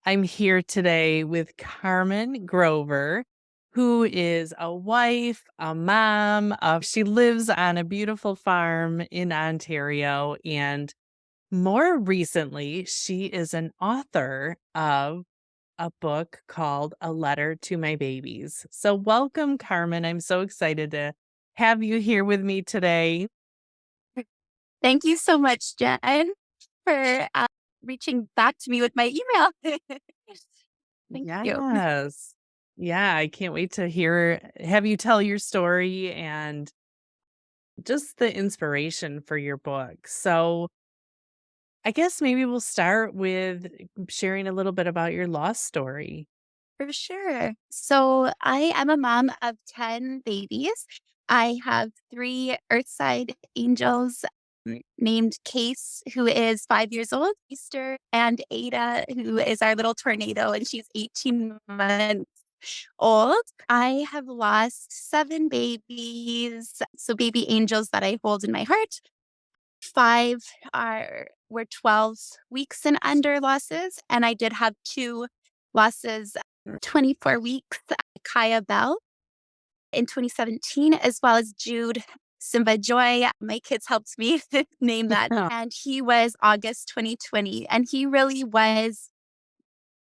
I'm here today with Carmen Grover, who is a wife, a mom. She lives on a beautiful farm in Ontario. And more recently, she is an author of a book called A Letter to My Babies. So, welcome, Carmen. I'm so excited to have you here with me today. Thank you so much, Jen, for reaching back to me with my email. Thank you. Yes. Yeah, I can't wait to have you tell your story and just the inspiration for your book. So, I guess maybe we'll start with sharing a little bit about your lost story. For sure. So I am a mom of 10 babies. I have three Earthside angels named Case, who is 5 years old, Easter, and Ada, who is our little tornado, and she's 18 months old. I have lost seven babies, so baby angels that I hold in my heart. Five were 12 weeks and under losses, and I did have two losses, 24 weeks, Kaya Bell in 2017, as well as Jude Simba Joy. My kids helped me name that. And he was August 2020. And he really was,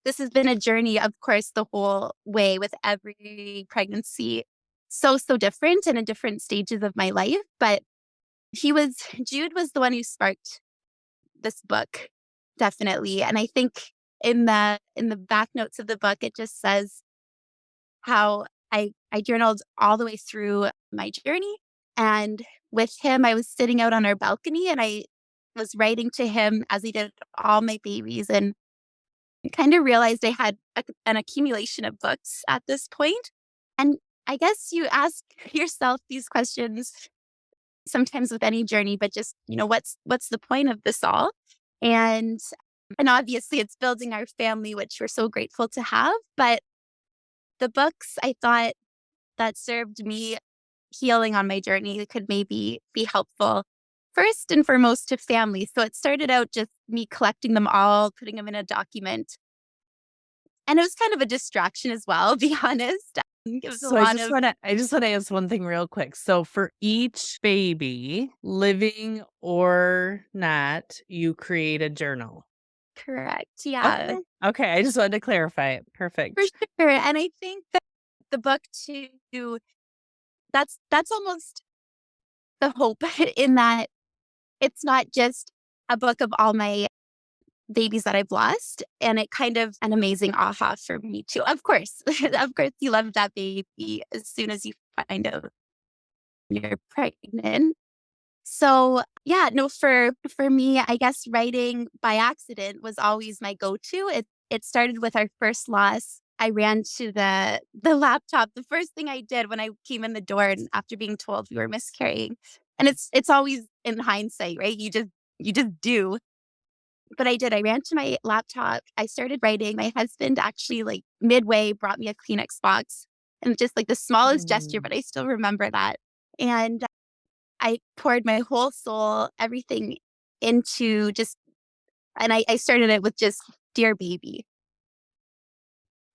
this has been a journey, of course, the whole way with every pregnancy. So different and in different stages of my life. But Jude was the one who sparked this book, definitely. And I think in the back notes of the book, it just says how I journaled all the way through my journey. And with him, I was sitting out on our balcony and I was writing to him as he did all my babies, and kind of realized I had an accumulation of books at this point. And I guess you ask yourself these questions sometimes with any journey, but just, what's the point of this all? And and obviously it's building our family, which we're so grateful to have. But the books I thought that served me healing on my journey could maybe be helpful first and foremost to family. So it started out just me collecting them all, putting them in a document. And it was kind of a distraction as well, be honest. It was a So I lot just of want to I just want to ask one thing real quick. So for each baby, living or not, you create a journal. correct. Yeah, Okay. Okay, I just wanted to clarify it. for Perfect. sure. And I think that the book too, that's almost the hope in that it's not just a book of all my babies that I've lost. And it kind of an amazing aha for me too. Of course, of course, you love that baby as soon as you find out you're pregnant. So yeah, no, for me, I guess writing by accident was always my go-to. It started with our first loss. I ran to the laptop. The first thing I did when I came in the door and after being told we were miscarrying. And it's always in hindsight, right? You just do. But I did. I ran to my laptop. I started writing. My husband actually, like midway, brought me a Kleenex box, and just like the smallest gesture, Mm. but I still remember that. And I poured my whole soul, everything into just, and I started it with just dear baby.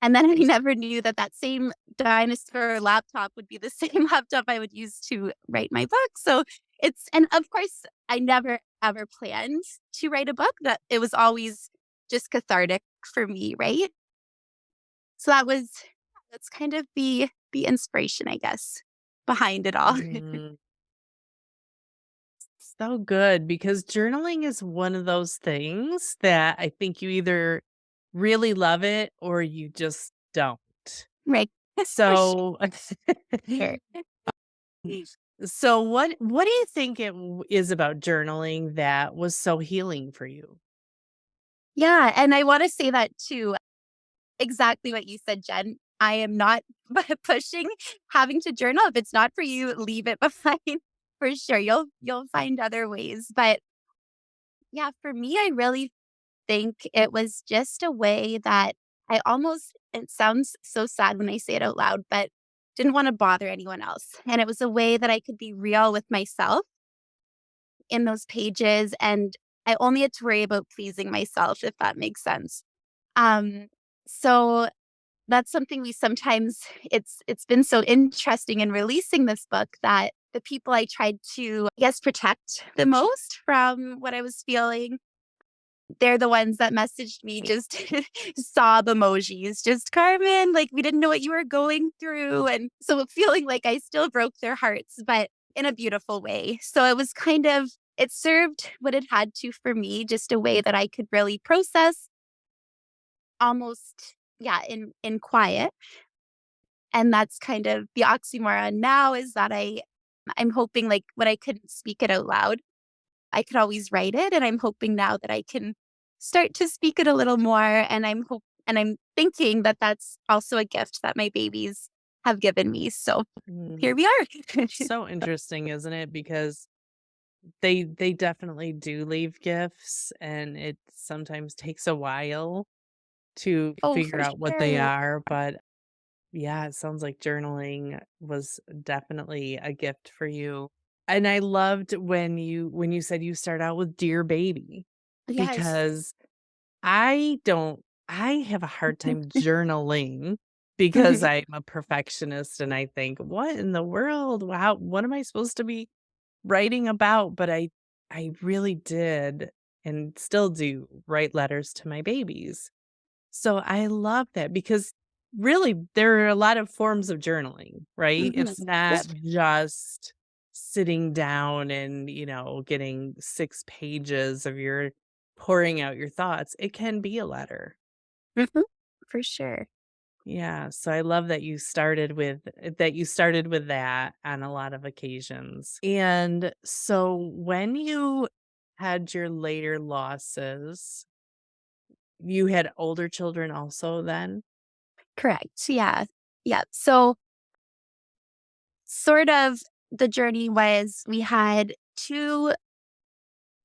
And then I never knew that that same dinosaur laptop would be the same laptop I would use to write my book. So and of course, I never ever planned to write a book. That it was always just cathartic for me, right? So that's kind of the inspiration, I guess, behind it all. Mhm. So good because journaling is one of those things that I think you either really love it or you just don't. Right. For So sure. so what do you think is about journaling that was so healing for you? Yeah. And I want to say that too. Exactly what you said, Jen. I am not pushing having to journal. If it's not for you, leave it behind for sure. You'll find other ways. But yeah, for me, I really think it was just a way that it sounds so sad when I say it out loud, but didn't want to bother anyone else. And it was a way that I could be real with myself in those pages. And I only had to worry about pleasing myself, if that makes sense. Um, so that's something we sometimes it's been so interesting in releasing this book that the people I tried to, I guess, protect the most from what I was feeling, they're the ones that messaged me just sob emojis, just Carmen, like we didn't know what you were going through. And so feeling like I still broke their hearts, but in a beautiful way. So it was kind of, it served what it had to for me, just a way that I could really process almost, yeah, in quiet. And that's kind of the oxymoron now is that I'm hoping like when I couldn't speak it out loud, I could always write it, and I'm hoping now that I can start to speak it a little more, and I'm thinking that that's also a gift that my babies have given me, so Mm, here we are. so interesting, isn't it? Because they definitely do leave gifts, and it sometimes takes a while to Oh, figure for out what they sure. are, but yeah, it sounds like journaling was definitely a gift for you. And I loved when you said you start out with "Dear Baby," Yes. because I have a hard time journaling because I'm a perfectionist and I think, "What in the world? Wow, what am I supposed to be writing about?" But I really did and still do write letters to my babies. So I love that because really there are a lot of forms of journaling, right? Mhm. It's not Yes. just sitting down and, getting 6 pages of your pouring out your thoughts. It can be a letter. Mhm. For sure. Yeah, so I love that you started with that on a lot of occasions. And so when you had your later losses, you had older children also then? Correct, yeah. Yeah, so sort of the journey was we had 2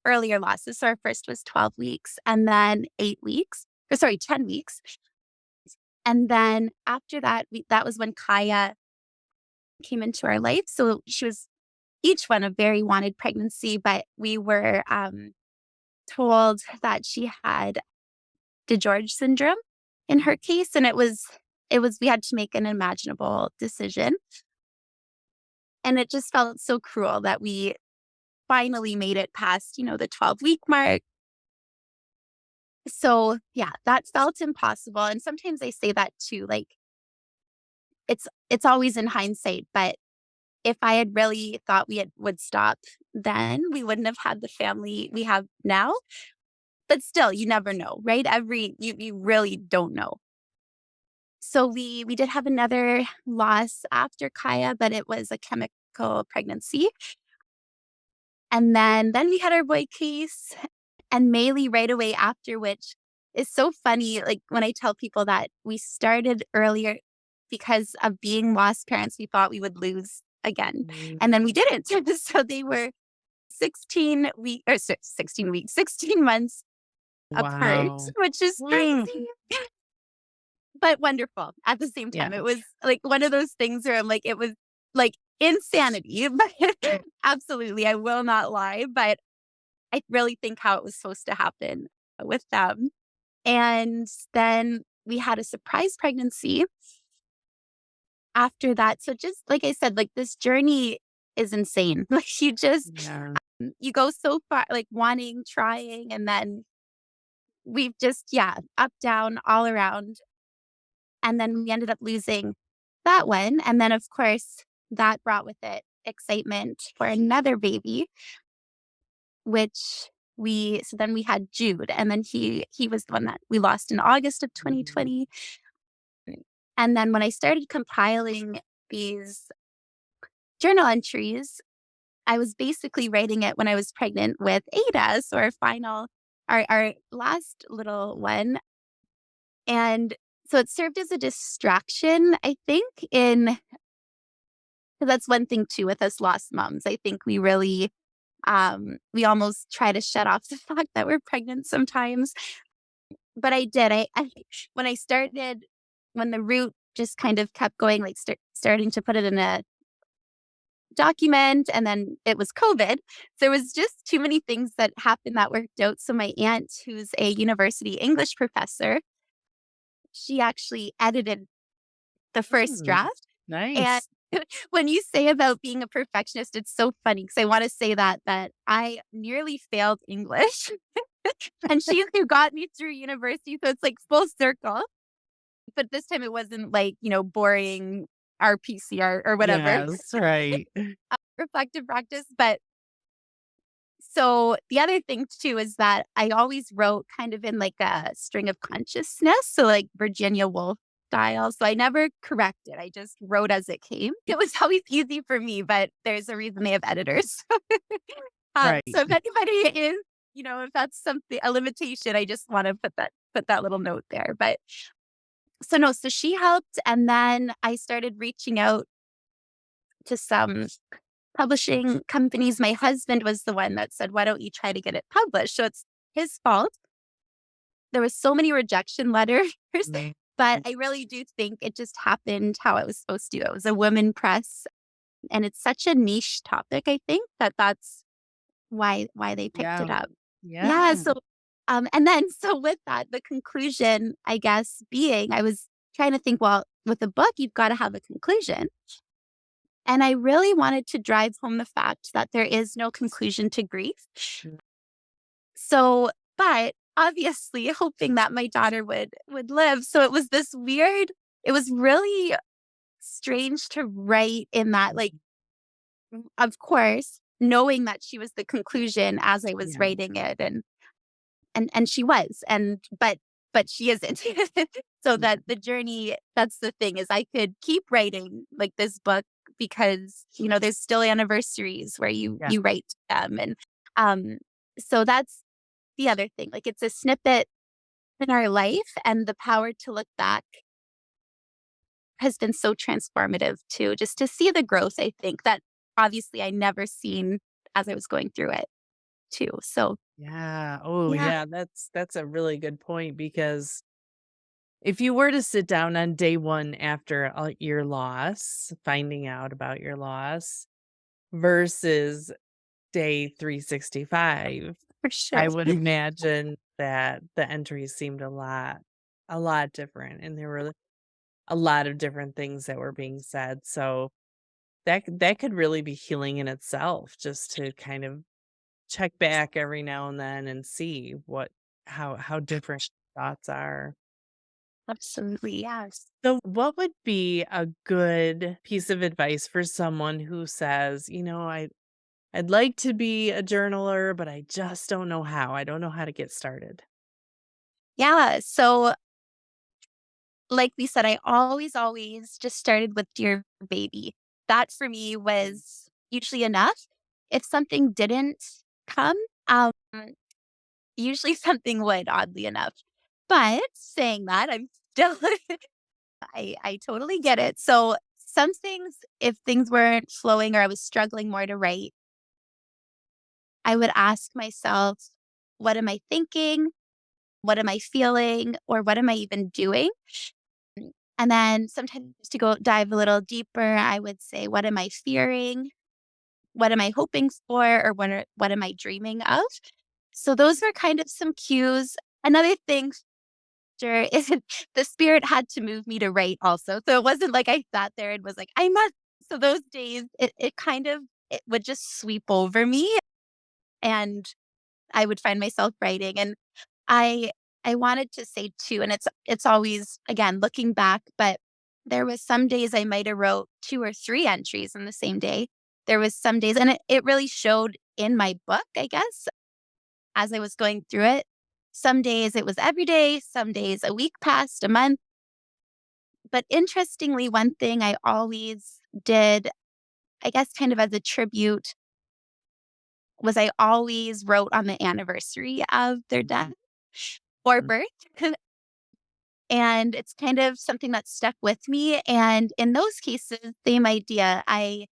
earlier losses, so our first was 12 weeks and then 8 weeks, or sorry, 10 weeks. And then after that, that was when Kaya came into our life. So she was each one a very wanted pregnancy, but we were told that she had DeGeorge syndrome in her case, and it was we had to make an imaginable decision, and it just felt so cruel that we finally made it past the 12-week mark. So yeah, that felt impossible, and sometimes I say that too, like it's always in hindsight, but if I had really thought would stop then, we wouldn't have had the family we have now. But still, you never know, right? You really don't know. So we did have another loss after Kaya, but it was a chemical pregnancy. And then we had our boy Case and Maylee right away after, which is so funny. Like when I tell people that we started earlier because of being lost parents, we thought we would lose again. Mm, And then we didn't. So they were 16 weeks, 16 months apart, wow. which is Mm, crazy, but wonderful at the same yeah. time. It was like one of those things where I'm like, it was like insanity, but absolutely, I will not lie. But I really think how it was supposed to happen with them. And then we had a surprise pregnancy after that. So just like I said, like this journey is insane. Like Yeah. you go so far, like wanting, trying, and then we've just, yeah, up, down, all around. And then we ended up losing that one. And then, of course, that brought with it excitement for another baby, which so then we had Jude. And then he was the one that we lost in August of Mm, 2020. And then when I started compiling these journal entries, I was basically writing it when I was pregnant with Ada, so our last little one. And so it served as a distraction, I think, in 'cause that's one thing too with us lost moms. I think we almost try to shut off the fact that we're pregnant sometimes. But I did. I when I started when the root just kind of kept going, like starting to put it in a document, and then it was COVID. There was just too many things that happened that worked out. So my aunt, who's a university English professor, she actually edited the first Mm, draft. And nice. when you say about being a perfectionist, it's so funny because I want to say that I nearly failed English, and she's who got me through university. So it's like full circle. But this time it wasn't like, boring RPCR or whatever, Yes, right. reflective practice. But so the other thing too is that I always wrote kind of in like a string of consciousness. So like Virginia Woolf style. So I never corrected. I just wrote as it came. It was always easy for me, but there's a reason they have editors. Right. So if anybody is, if that's something a limitation, I just want to put that little note there. But so no, so she helped, and then I started reaching out to some publishing companies. My husband was the one that said, "Why don't you try to get it published?" So it's his fault. There was so many rejection letters, Mm, but I really do think it just happened how it was supposed to. It was a women press, and it's such a niche topic, I think, that's why they picked it yeah. up. Yeah, Yeah. so, and then so with that, the conclusion, I guess, being I was trying to think, well, with a book, you've gotta have a conclusion, and I really wanted to drive home the fact that there is no conclusion to grief. Mm, So, but obviously hoping that my daughter would live, so it was really strange to write in that, like, of course, knowing that she was the conclusion as I was yeah. writing it, and she was, but she isn't. So Yeah. that the journey, that's the thing, is I could keep writing, like, this book because, there's still anniversaries where Yeah. you write them, and, um, so that's the other thing, like, it's a snippet in our life, and the power to look back has been so transformative too, just to see the growth, I think, that obviously I never seen as I was going through it too. So, Yeah. Oh, yeah. yeah. That's a really good point because if you were to sit down on day one after your loss, finding out about your loss versus day 365, For sure. I would imagine that the entries seemed a lot different, and there were a lot of different things that were being said. So that could really be healing in itself, just to kind of check back every now and then and see how different thoughts are. Absolutely, yes. So, what would be a good piece of advice for someone who says, I'd like to be a journaler, but I just don't know how. I don't know how to get started. Yeah, so, like we said, I always just started with "Dear Baby." That for me was usually enough. If something didn't come, usually something would, oddly enough. But saying that, I'm still I totally get it. So, some things, if things weren't flowing or I was struggling more to write, I would ask myself, "What am I thinking? What am I feeling? Or what am I even doing?" And then sometimes to go dive a little deeper, I would say, "What am I fearing? What am I hoping for? Or what am I dreaming of?" So those were kind of some cues. Another thing sure is the spirit had to move me to write also. So it wasn't like I sat there and was like, "I must." So those days, it kind of it would just sweep over me, and I would find myself writing. And I I wanted to say too, and it's always, again, looking back, but there was some days I might have wrote 2 or 3 entries in the same day. There was some days, and it really showed in my book, I guess, as I was going through it. Some days it was every day, some days a week passed, a month. But interestingly, one thing I always did, I guess kind of as a tribute, was I always wrote on the anniversary of their death or Mm, birth. And it's kind of something that stuck with me. And in those cases, same idea. I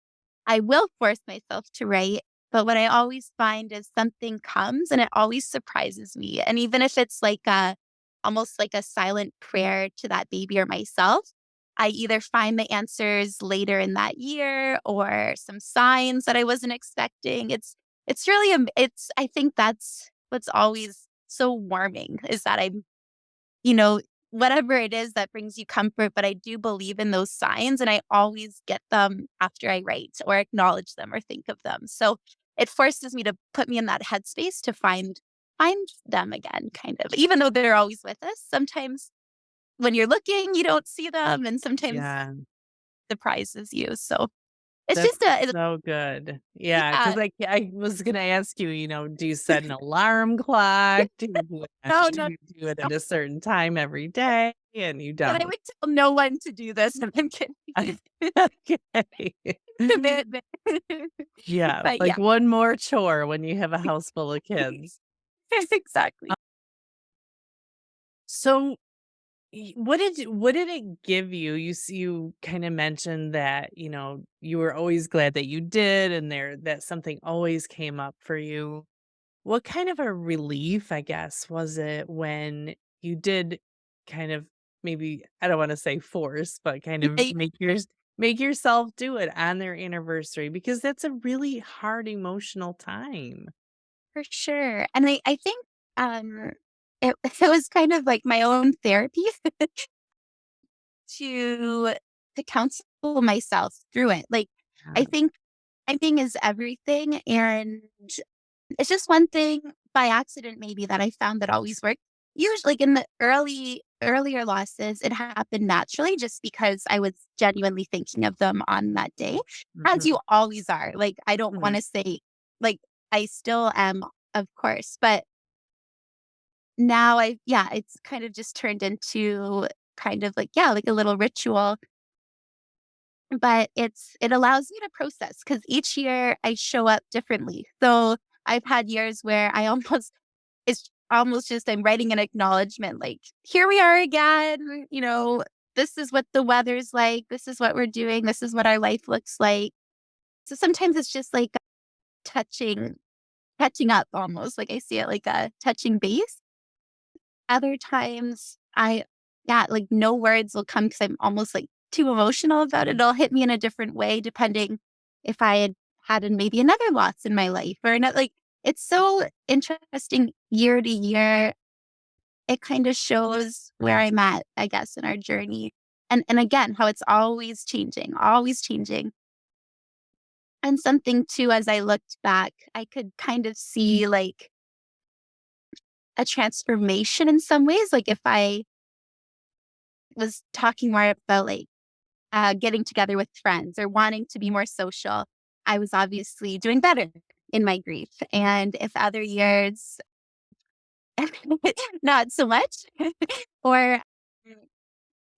will force myself to write, but what I always find is something comes and it always surprises me. And even if it's like a almost like a silent prayer to that baby or myself, I either find the answers later in that year or some signs that I wasn't expecting. It's really it's I think that's what's always so warming is that I'm, you know, whatever it is that brings you comfort, but I do believe in those signs and I always get them after I write or acknowledge them or think of them. So it forces me to put me in that headspace to find them again, kind of. Even though they're always with us, sometimes when you're looking, you don't see them, and sometimes Yeah. surprises you. So it's That's just a so good. Yeah, yeah. 'cause I was gonna ask you, do you set an alarm clock? Do you No, do no, you do it no. at a certain time every day? And you But I don't. would tell no one to do this. No, I'm kidding. Okay. Commitment. Yeah, But yeah, like one more chore when you have a house full of kids. exactly. So, what did it give you? You kinda mentioned that, you were always glad that you did, and that something always came up for you. What kind of a relief, I guess, was it when you did kind of, maybe, I don't wanna say force, but kind of Yeah, make yourself do it on their anniversary, because that's a really hard emotional time. for sure. And I think um it was kind of like my own therapy to counsel myself through it. Like I Yeah. think timing is everything, and it's just one thing by accident maybe that I found that always worked. Usually, like in the earlier losses, it happened naturally just because I was genuinely thinking of them on that day, as Mhm, you always are. Like, I don't mhm. wanna say like, I still am, of course, but now yeah, it's kind of just turned into kind of like, yeah, like a little ritual, but it allows me to process because each year I show up differently. So, I've had years where I almost it's almost just I'm writing an acknowledgement, like, "Here we are again, this is what the weather's like, this is what we're doing, this is what our life looks like." So sometimes it's just like touching catching up almost, like, I see it like a touching base. Other times, yeah, like, no words will come because 'cause I'm almost, like, too emotional about it. It'll hit me in a different way depending if I had maybe another loss in my life or another like, it's so interesting year to year. It kinda shows where I'm at, I guess, in our journey. And again, how it's always changing, always changing. And something too, as I looked back, I could kind of see, like, a transformation in some ways, like, if I was talking more about, like, getting together with friends or wanting to be more social, I was obviously doing better in my grief. And if other years, not so much, or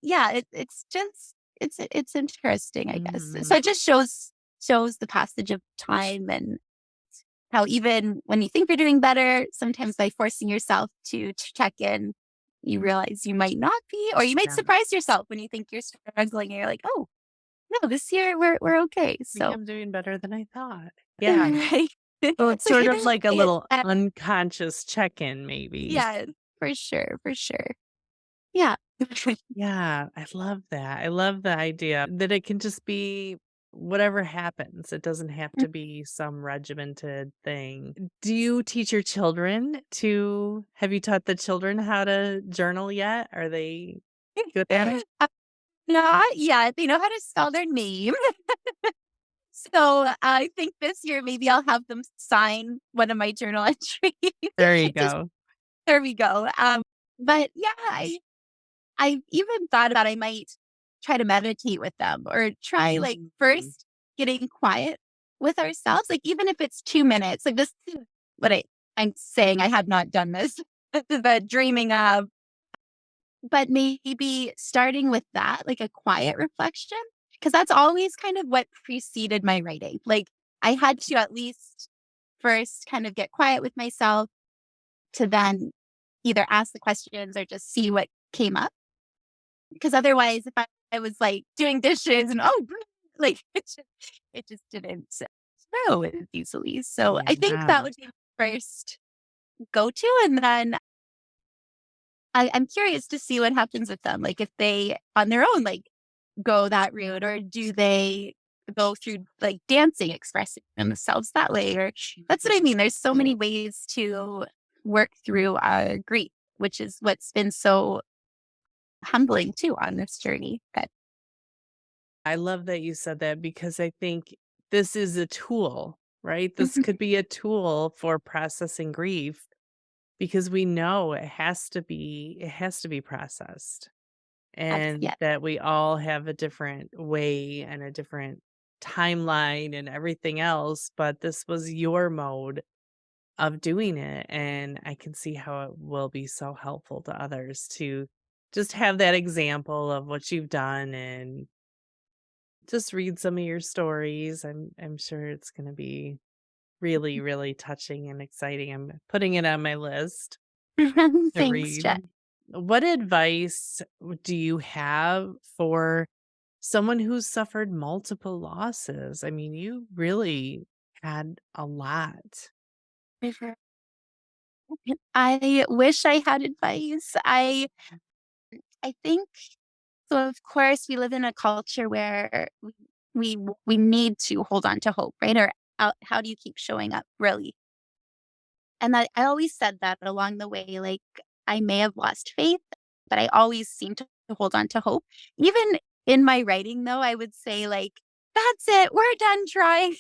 yeah, it's just it's interesting, I guess. So Mhm. it just shows the passage of time and how even when you think you're doing better, sometimes by forcing yourself to check in, you realize you might not be, or you might Yeah, surprise yourself when you think you're struggling and you're like, "Oh, no, this year we're okay." I think So I'm doing better than I thought. Yeah. right. So it's It's like sort of like a it, little unconscious check-in, maybe. yeah, for sure, for sure. Yeah. Yeah, I love that. I love the idea that it can just be whatever happens. It doesn't have to be some regimented thing. Do you teach your children have you taught the children how to journal yet? Are they good at it? Not yet. They know how to spell their name. So I think this year maybe I'll have them sign one of my journal entries. There you Just go. there we go. But yeah, I even thought about I might try to meditate with them or try like Mhm. first getting quiet with ourselves, like even if it's 2 minutes. Like this is what I'm saying. I have not done this, but dreaming of, but maybe starting with that, like a quiet reflection, because that's always kind of what preceded my writing. Like I had to at least first kind of get quiet with myself to then either ask the questions or just see what came up. Because otherwise, if I was like doing dishes and like it just didn't flow as easily. So I think Yeah. that would be my first go to. And then I'm curious to see what happens with them. Like if they on their own, like go that route, or do they go through like dancing, expressing themselves that way? Or that's what I mean. There's so many ways to work through grief, which is what's been so humbling too on this journey. But I love that you said that because I think this is a tool, right? This Mhm. could be a tool for processing grief because we know it has to be processed, and Yeah. that we all have a different way and a different timeline and everything else, but this was your mode of doing it, and I can see how it will be so helpful to others to just have that example of what you've done and just read some of your stories. I'm sure it's gonna be really, really touching and exciting. I'm putting it on my list to Thanks, read. Jen. What advice do you have for someone who's suffered multiple losses? I mean, you really had a lot. Mhm. I wish I had advice. I think so. Of course, we live in a culture where we need to hold on to hope, right? Or how do you keep showing up, really? And I always said that along the way, like, I may have lost faith, but I always seem to hold on to hope. Even in my writing, though, I would say, like, "That's it, we're done trying."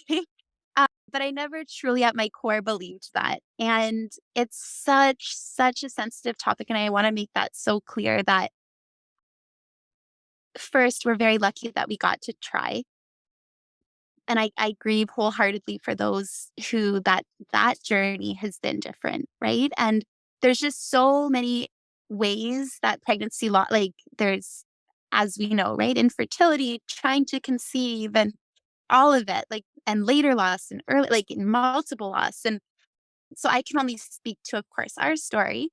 But I never truly at my core believed that. And it's such a sensitive topic, and I wanna make that so clear that first, we're very lucky that we got to try. And I grieve wholeheartedly for those who that journey has been different, right? And there's just so many ways that like, there's, as we know, right, infertility, trying to conceive, and all of it, like, and later loss and early, like, multiple loss. And so I can only speak to, of course, our story,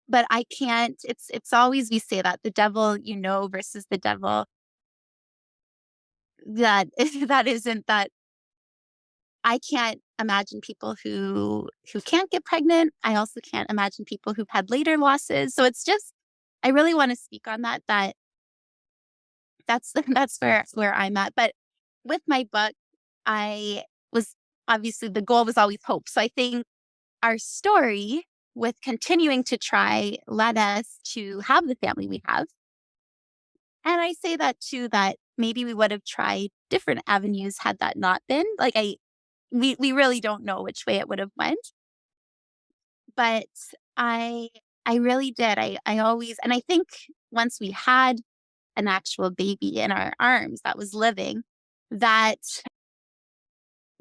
but I can't. It's always, we say that the devil, versus the devil that that isn't that. I can't imagine people who can't get pregnant. I also can't imagine people who've had later losses. So it's just, I really want to speak on that's that's where I'm at. But with my book, I was, obviously the goal was always hope. So I think our story with continuing to try led us to have the family we have. And I say that too, that maybe we would have tried different avenues had that not been. Like, we really don't know which way it would have went. But I I really did. I always, and I think once we had an actual baby in our arms that was living, that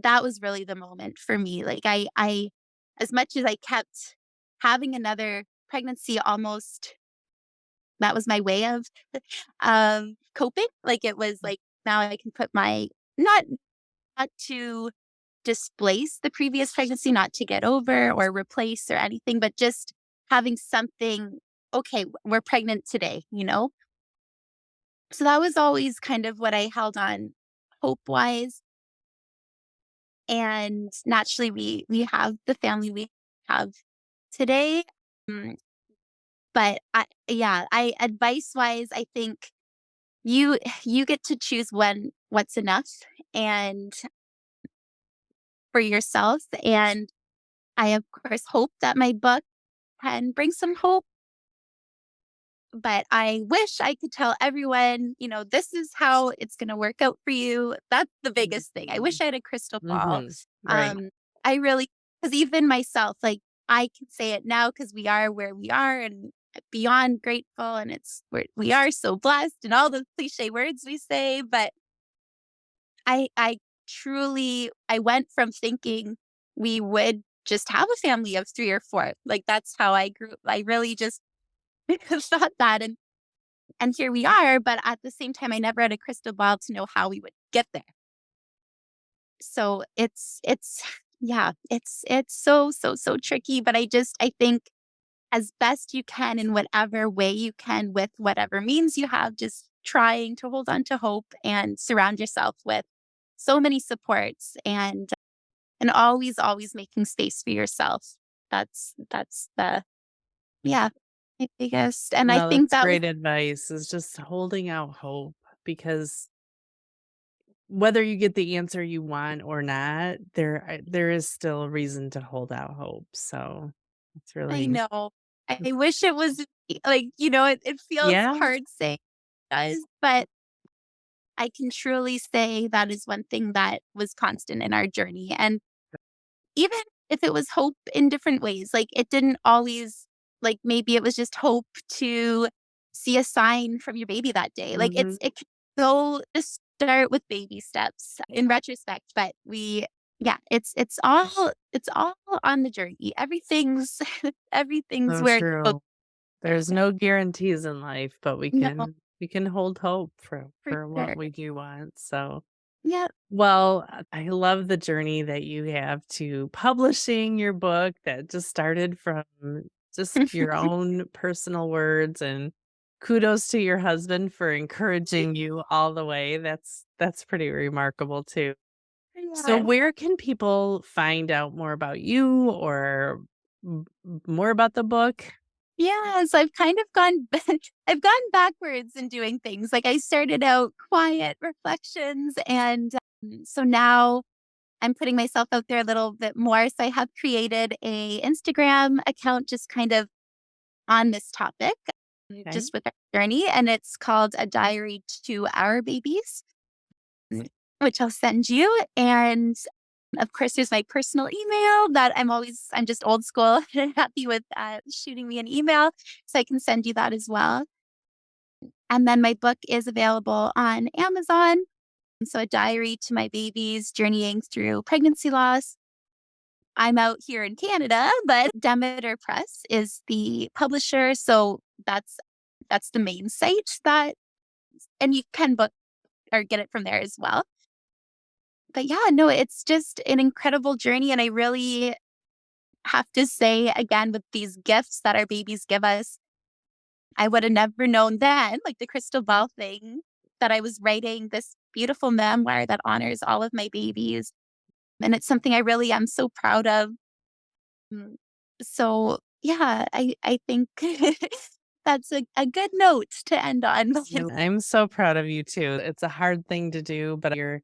that was really the moment for me. Like, I as much as I kept having another pregnancy, almost, that was my way of coping. Like, it was like, now I can put my, not to displace the previous pregnancy, not to get over or replace or anything, but just having something, okay, we're pregnant today, you know? So that was always kind of what I held on hope wise. And naturally we have the family we have today. Mm, But I advice wise, I think you get to choose when what's enough, and for yourself. And I of course hope that my book can bring some hope. But I wish I could tell everyone, this is how it's gonna work out for you. That's the biggest thing. I wish I had a crystal ball. Mhm. Right. Um, I really, because even myself, like, I can say it now because we are where we are, and beyond grateful, and we are so blessed, and all the cliche words we say. But I truly, I went from thinking we would just have a family of 3 or 4. Like, that's how I grew. I really just thought that. And here we are, but at the same time, I never had a crystal ball to know how we would get there. So it's yeah, it's so tricky, but I think as best you can in whatever way you can with whatever means you have, just trying to hold on to hope and surround yourself with so many supports, and always making space for yourself. That's the, yeah, my biggest, and I No, think that's that was, great advice, is just holding out hope because whether you get the answer you want or not, there is still a reason to hold out hope. So it's I really know. I wish it was like, it feels Yeah. hard saying it does, but I can truly say that is one thing that was constant in our journey. And even if it was hope in different ways, like it didn't always, like maybe it was just hope to see a sign from your baby that day. Like Mhm. it can go just start with baby steps in retrospect, but yeah, it's all on the journey. Everything's everything's So where it's supposed true. There's no guarantees in life, but we to. No, can hold hope for for what sure. we do want. So, Yeah. well, I love the journey that you have to publishing your book that just started from just your own personal words, and kudos to your husband for encouraging you all the way. That's pretty remarkable too. So Yeah. where can people find out more about you or more about the book? Yeah, so I've kind of gone I've gone backwards in doing things. Like I started out quiet reflections and so now I'm putting myself out there a little bit more. So I have created a Instagram account just kind of on this topic, Okay. just with our journey, and it's called A Diary to Our Babies, which I'll send you. And of course, there's my personal email that I'm just old school and happy with shooting me an email. So I can send you that as well. And then my book is available on Amazon. So, A Diary to My Babies Journeying Through Pregnancy Loss. I'm out here in Canada, but Demeter Press is the publisher. So that's the main site and you can book or get it from there as well. But yeah, no, it's just an incredible journey. And I really have to say again, with these gifts that our babies give us, I would have never known then, like the crystal ball thing, that I was writing this beautiful memoir that honors all of my babies. And it's something I really am so proud of. Mm, So yeah, I think that's a good note to end on. I'm so proud of you too. It's a hard thing to do, but you're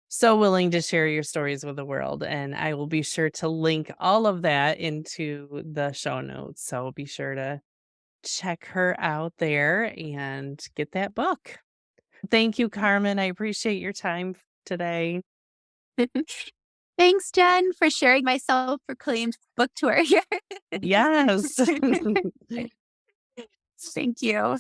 so willing to share your stories with the world. And I will be sure to link all of that into the show notes. So be sure to check her out there and get that book. Thank you, Carmen. I appreciate your time today. Thanks, Jen, for sharing my self-proclaimed book tour here. Yes. Thank you.